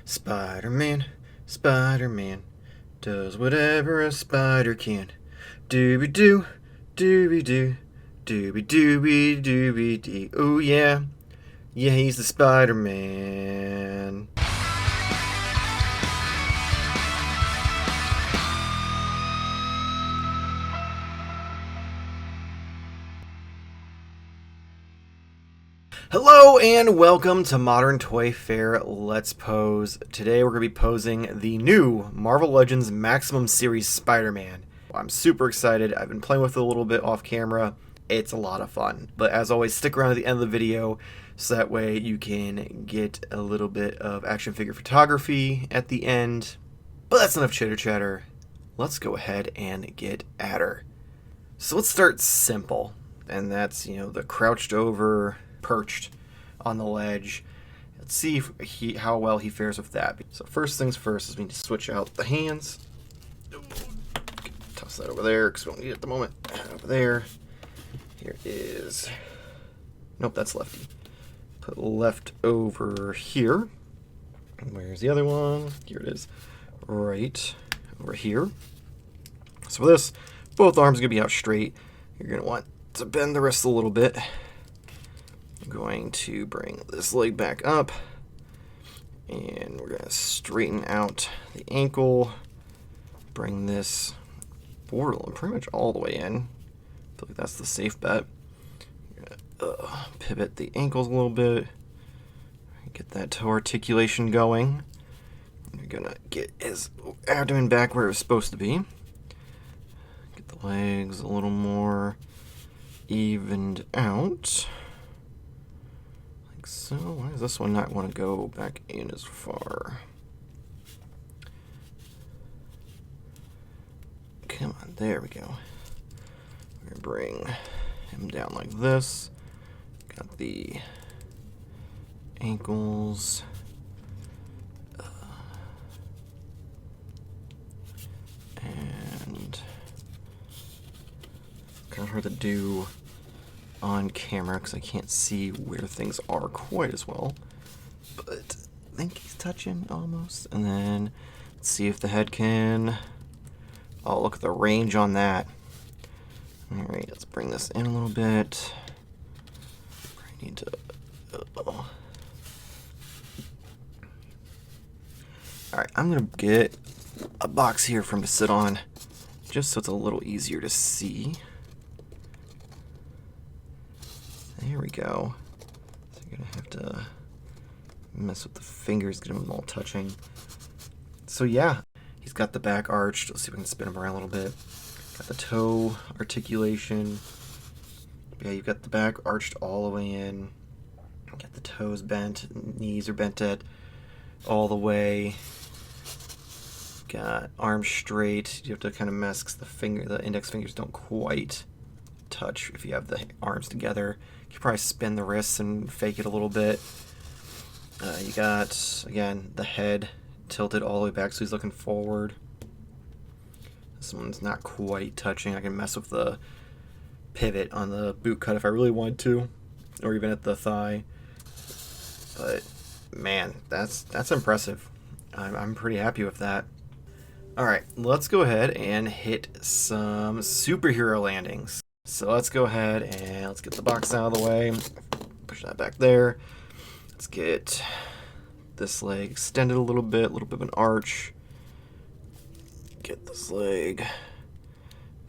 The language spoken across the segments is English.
Spider-Man, Spider-Man, does whatever a spider can. Dooby-doo, dooby-doo, dooby-dooby-dooby-dee. Oh yeah, yeah, he's the Spider-Man. Hello and welcome to Modern Toyfare Let's Pose. Today we're going to be posing the new Marvel Legends Maximum Series Spider-Man. I'm super excited. I've been playing with it a little bit off camera. It's a lot of fun. But as always, stick around to the end of the video so that way you can get a little bit of action figure photography at the end. But that's enough chitter chatter. Let's go ahead and get at her. So let's start simple. And that's, the crouched over Perched on the ledge. Let's see if how well he fares with that. So first things first is we need to switch out the hands. Toss that over there because we don't need it at the moment. Over there. Here is... Nope, that's lefty. Put left over here. Where's the other one? Here it is. Right over here. So for this, both arms are going to be out straight. You're going to want to bend the wrists a little bit. I'm going to bring this leg back up, and we're going to straighten out the ankle, bring this forward pretty much all the way in. I feel like that's the safe bet. Pivot the ankles a little bit, get that toe articulation going. We're going to get his abdomen back where it's supposed to be. Get the legs a little more evened out. Like so. Why does this one not want to go back in as far? Come on, there we go. We're going to bring him down like this. Got the ankles. And kind of hard to do on camera because I can't see where things are quite as well, but I think he's touching almost. And then let's see if the head can... Oh, look at the range on that. Alright, let's bring this in a little bit. I need to... Alright, I'm going to get a box here for him to sit on, just so it's a little easier to see. There we go. So you're going to have to mess with the fingers, get them all touching. So yeah, he's got the back arched. Let's see if we can spin him around a little bit. Got the toe articulation. Yeah, you've got the back arched all the way in. Got the toes bent, knees are bent at all the way. Got arms straight. You have to kind of mess because the index fingers don't quite touch if you have the arms together. You can probably spin the wrists and fake it a little bit. You got, again, the head tilted all the way back so he's looking forward. This one's not quite touching. I can mess with the pivot on the boot cut if I really wanted to, or even at the thigh. But man, that's impressive. I'm pretty happy with that. Alright, let's go ahead and hit some superhero landings. So let's go ahead and let's get the box out of the way. Push that back there. Let's get this leg extended a little bit of an arch. Get this leg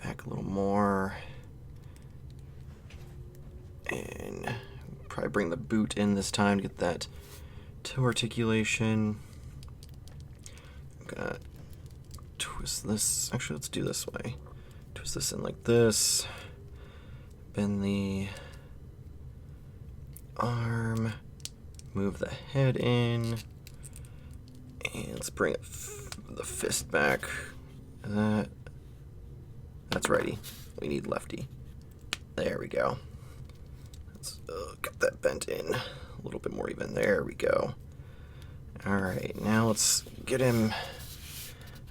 back a little more. And probably bring the boot in this time to get that toe articulation. I'm gonna twist this. Actually, let's do this way. Twist this in like this. Bend the arm. Move the head in. And let's bring the fist back. That's righty. We need lefty. There we go. Let's get that bent in a little bit more even. There we go. Alright, now let's get him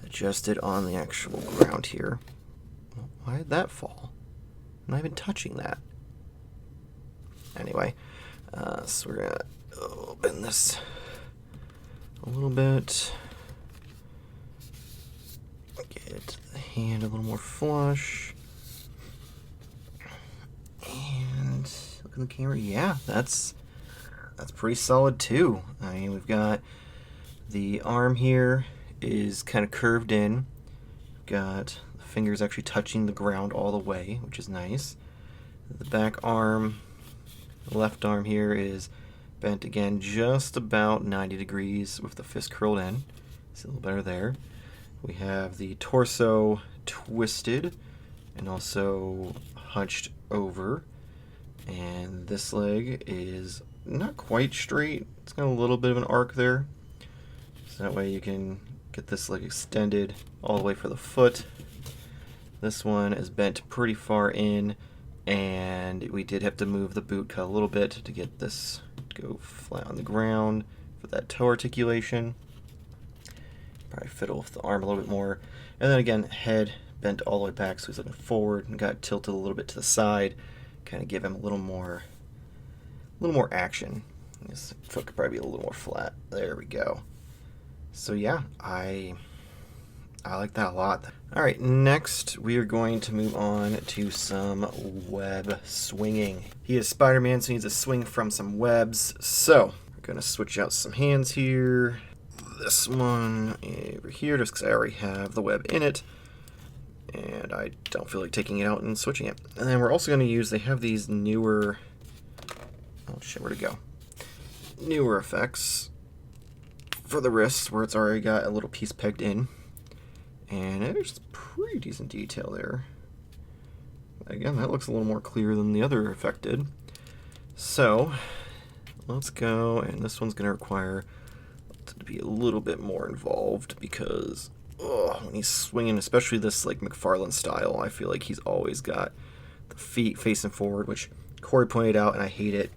adjusted on the actual ground here. Why did that fall? I'm not even touching that. Anyway, so we're going to bend this a little bit. Get the hand a little more flush. And look at the camera. Yeah, that's pretty solid too. I mean, we've got the arm here is kind of curved in. We've got the fingers actually touching the ground all the way, which is nice. The back arm, the left arm here is bent again just about 90 degrees with the fist curled in. It's a little better there. We have the torso twisted and also hunched over. And this leg is not quite straight. It's got a little bit of an arc there. So that way you can get this leg extended all the way for the foot. This one is bent pretty far in, and we did have to move the boot cut a little bit to get this to go flat on the ground for that toe articulation. Probably fiddle with the arm a little bit more. And then again, head bent all the way back so he's looking forward and got tilted a little bit to the side. Kind of give him a little more action. His foot could probably be a little more flat. There we go. So yeah, I like that a lot. All right, next we are going to move on to some web swinging. He is Spider-Man, so he needs to swing from some webs. So we're gonna switch out some hands here. This one over here, just because I already have the web in it. And I don't feel like taking it out and switching it. And then we're also going to use, they have these newer, oh shit, where'd it go? Newer effects for the wrists where it's already got a little piece pegged in. And there's pretty decent detail there. Again, that looks a little more clear than the other effect did. So let's go, and this one's going to require to be a little bit more involved because when he's swinging, especially this like McFarlane style, I feel like he's always got the feet facing forward, which Corey pointed out, and I hate it.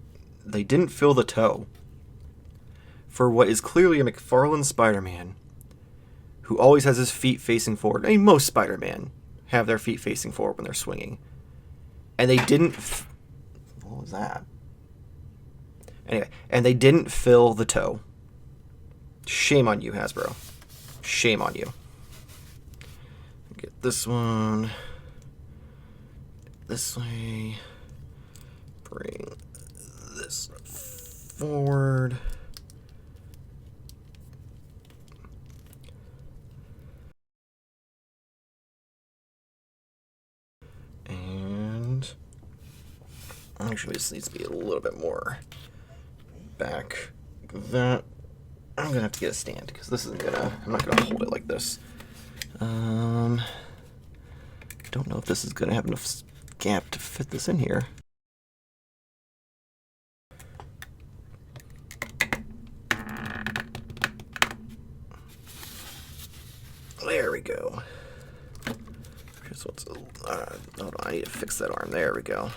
They didn't fill the toe for what is clearly a McFarlane Spider-Man who always has his feet facing forward. I mean, most Spider-Man have their feet facing forward when they're swinging. And they didn't... What was that? Anyway, and they didn't fill the toe. Shame on you, Hasbro. Shame on you. Get this one this way. Bring this forward. And actually this needs to be a little bit more back like that. I'm gonna have to get a stand because this isn't gonna, I'm not gonna hold it like this. Don't know if this is gonna have enough gap to fit this in here. There we go. Here's what's, hold on, I need to fix that arm. There we go.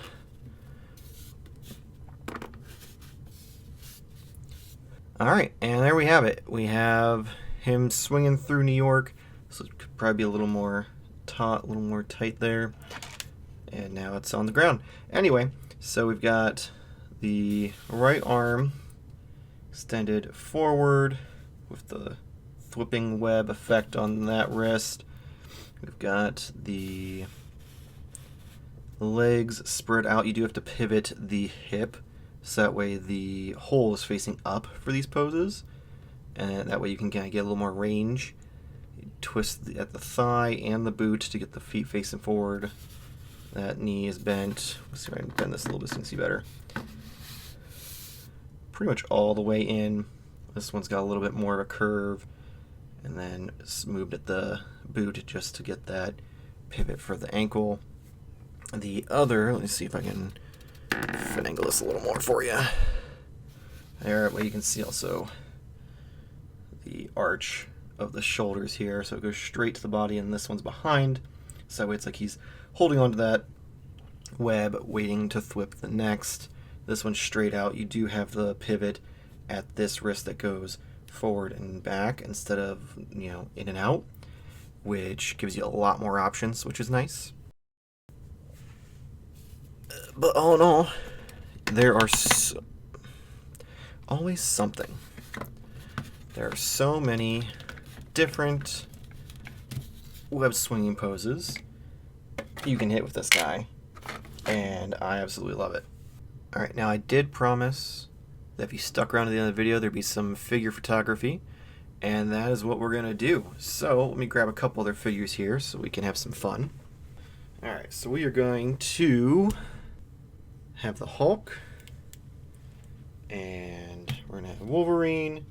All right, and there we have it. We have him swinging through New York. So it could probably be a little more taut, a little more tight there. And now it's on the ground. Anyway, so we've got the right arm extended forward with the flipping web effect on that wrist. We've got the legs spread out. You do have to pivot the hip, so that way the hole is facing up for these poses. And that way you can kind of get a little more range. You twist at the thigh and the boot to get the feet facing forward. That knee is bent. Let's see if I can bend this a little bit so you can see better. Pretty much all the way in. This one's got a little bit more of a curve. And then it's moved at the boot just to get that pivot for the ankle. The other, let me see if I can finagle this a little more for you. There, well, you can see also the arch of the shoulders here, so it goes straight to the body, and this one's behind, so that way it's like he's holding onto that web, waiting to thwip the next. This one's straight out. You do have the pivot at this wrist that goes forward and back instead of, you know, in and out, which gives you a lot more options, which is nice. But all in all, there are always something. There are so many different web swinging poses you can hit with this guy, and I absolutely love it. Alright, now I did promise that if you stuck around to the end of the video, there'd be some figure photography, and that is what we're going to do. So let me grab a couple other figures here so we can have some fun. Alright, so we are going to have the Hulk, and we're going to have Wolverine.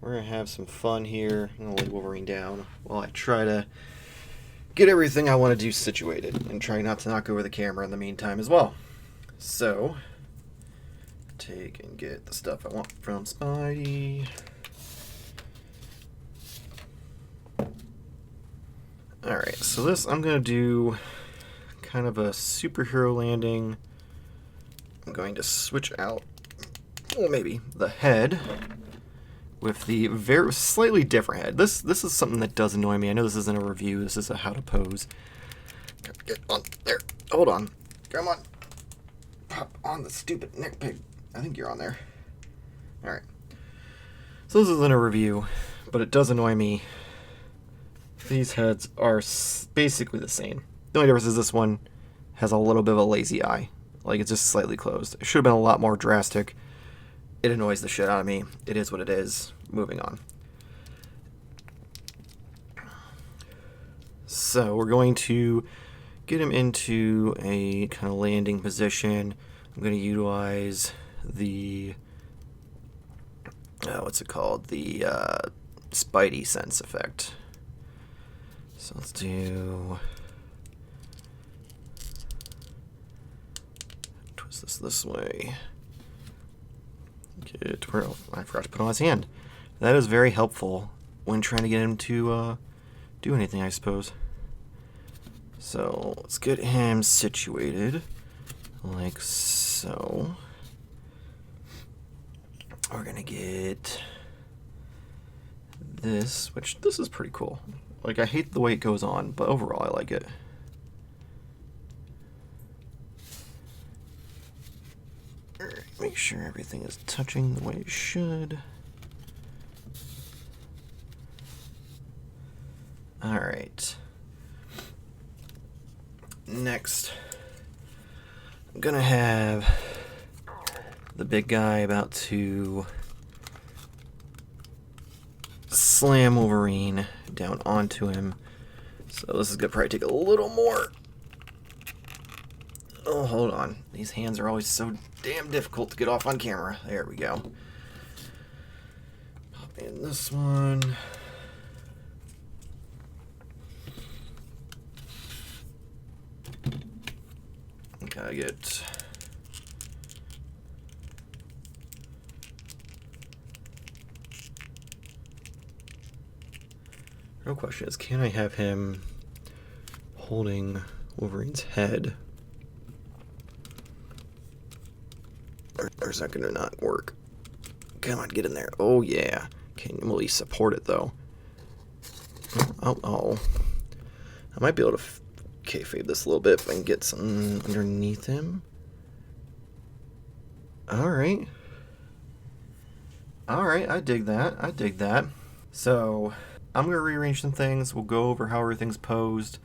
We're going to have some fun here. I'm going to lay Wolverine down while I try to get everything I want to do situated, and try not to knock over the camera in the meantime as well. So, take and get the stuff I want from Spidey. Alright, so this I'm going to do kind of a superhero landing. I'm going to switch out, well, maybe the head with the very slightly different head. This is something that does annoy me. I know this isn't a review. This is a how to pose. Get on there. Hold on. Come on. Pop on the stupid neck pig. I think you're on there. All right. So this isn't a review, but it does annoy me. These heads are basically the same. The only difference is this one has a little bit of a lazy eye. Like, it's just slightly closed. It should have been a lot more drastic. It annoys the shit out of me. It is what it is. Moving on. So we're going to get him into a kind of landing position. I'm going to utilize the what's it called? The Spidey sense effect. So let's do, twist this way. Get where, I forgot to put on his hand. That is very helpful when trying to get him to do anything, I suppose. So let's get him situated like so. We're gonna get this, which this is pretty cool. Like, I hate the way it goes on, but overall I like it. Make sure everything is touching the way it should. Alright. Next, I'm gonna have the big guy about to slam Wolverine down onto him. So this is gonna probably take a little more. Oh, hold on. These hands are always so damn difficult to get off on camera. There we go. Pop in this one. Gotta get real question is, can I have him holding Wolverine's head? Or is that gonna not work? Come on, get in there. Oh yeah. Will he support it though? Oh. I might be able to kayfabe this a little bit if I can get something underneath him. Alright. Alright, I dig that. So, I'm going to rearrange some things. We'll go over how everything's posed,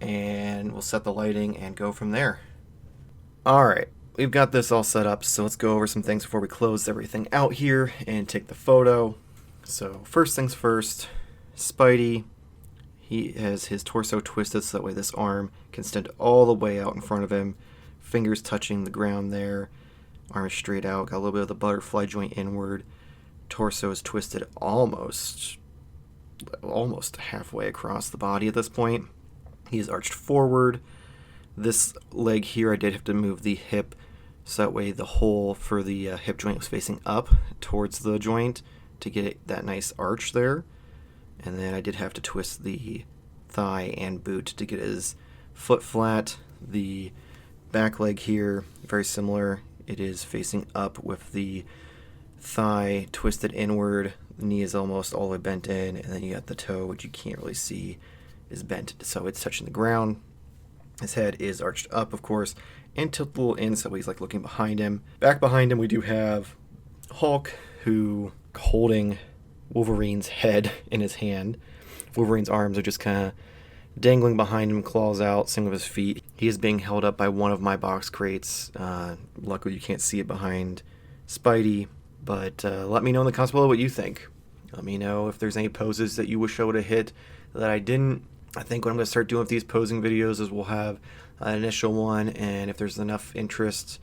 and we'll set the lighting and go from there. Alright, we've got this all set up, so let's go over some things before we close everything out here and take the photo. So, first things first, Spidey. He has his torso twisted so that way this arm can extend all the way out in front of him. Fingers touching the ground there. Arm is straight out. Got a little bit of the butterfly joint inward. Torso is twisted almost halfway across the body at this point. He's arched forward. This leg here, I did have to move the hip so that way the hole for the hip joint was facing up towards the joint to get that nice arch there. And then I did have to twist the thigh and boot to get his foot flat. The back leg here, very similar. It is facing up with the thigh twisted inward. The knee is almost all the way bent in. And then you got the toe, which you can't really see, is bent. So it's touching the ground. His head is arched up, of course, and tilted a little in so he's like looking behind him. Back behind him, we do have Hulk, who holding Wolverine's head in his hand. Wolverine's arms are just kind of dangling behind him, claws out, same with his feet. He is being held up by one of my box crates. Luckily you can't see it behind Spidey, but let me know in the comments below what you think. Let me know if there's any poses that you wish I would have hit that I didn't. I think what I'm going to start doing with these posing videos is we'll have an initial one, and if there's enough interest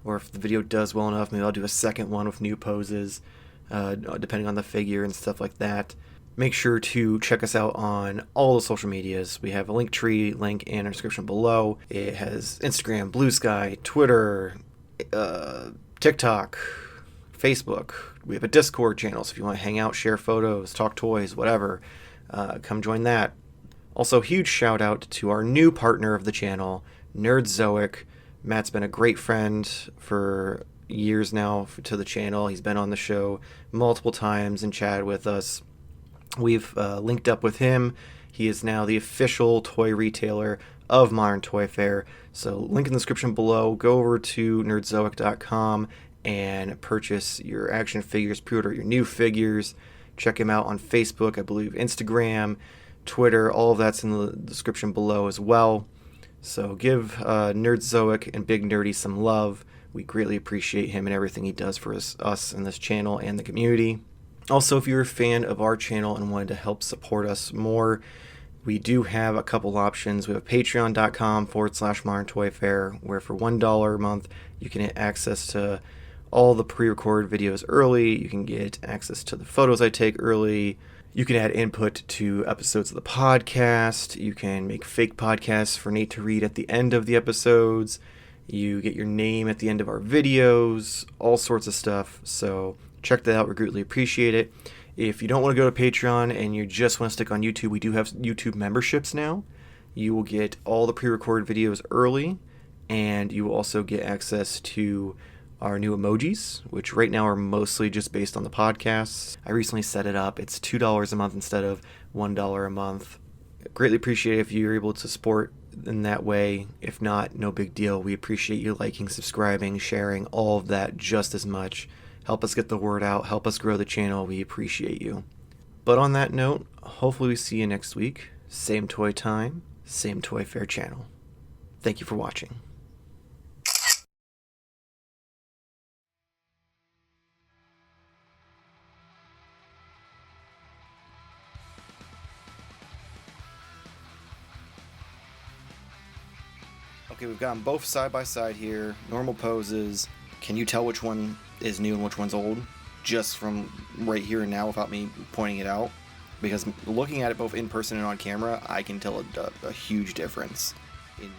or if the video does well enough, maybe I'll do a second one with new poses, depending on the figure and stuff like that. Make sure to check us out on all the social medias. We have a Linktree link in our description below. It has Instagram, Blue Sky, Twitter, TikTok, Facebook. We have a Discord channel, so if you want to hang out, share photos, talk toys, whatever, come join that. Also, huge shout out to our new partner of the channel, Nerdzoic. Matt's been a great friend for years now to the channel. He's been on the show multiple times and chatted with us. We've linked up with him. He is now the official toy retailer of Modern Toyfare. So link in the description below. Go over to nerdzoic.com and purchase your action figures, pre-order your new figures. Check him out on Facebook, I believe, Instagram, Twitter. All of that's in the description below as well. So give Nerdzoic and Big Nerdy some love. We greatly appreciate him and everything he does for us and this channel and the community. Also, if you're a fan of our channel and wanted to help support us more, we do have a couple options. We have patreon.com/Modern Toyfare, where for $1 a month you can get access to all the pre-recorded videos early. You can get access to the photos I take early. You can add input to episodes of the podcast. You can make fake podcasts for Nate to read at the end of the episodes. You get your name at the end of our videos, all sorts of stuff. So check that out. We greatly appreciate it. If you don't want to go to Patreon and you just want to stick on YouTube, we do have YouTube memberships now. You will get all the pre-recorded videos early, and you will also get access to our new emojis, which right now are mostly just based on the podcasts. I recently set it up. It's $2 a month instead of $1 a month. Greatly appreciate it if you're able to support in that way. If not, no big deal. We appreciate you liking, subscribing, sharing, all of that just as much. Help us get the word out. Help us grow the channel. We appreciate you. But on that note, hopefully we see you next week. Same toy time, same Toyfare channel. Thank you for watching. Okay, we've got them both side by side here, normal poses. Can you tell which one is new and which one's old? Just from right here and now without me pointing it out? Because looking at it both in person and on camera, I can tell a huge difference in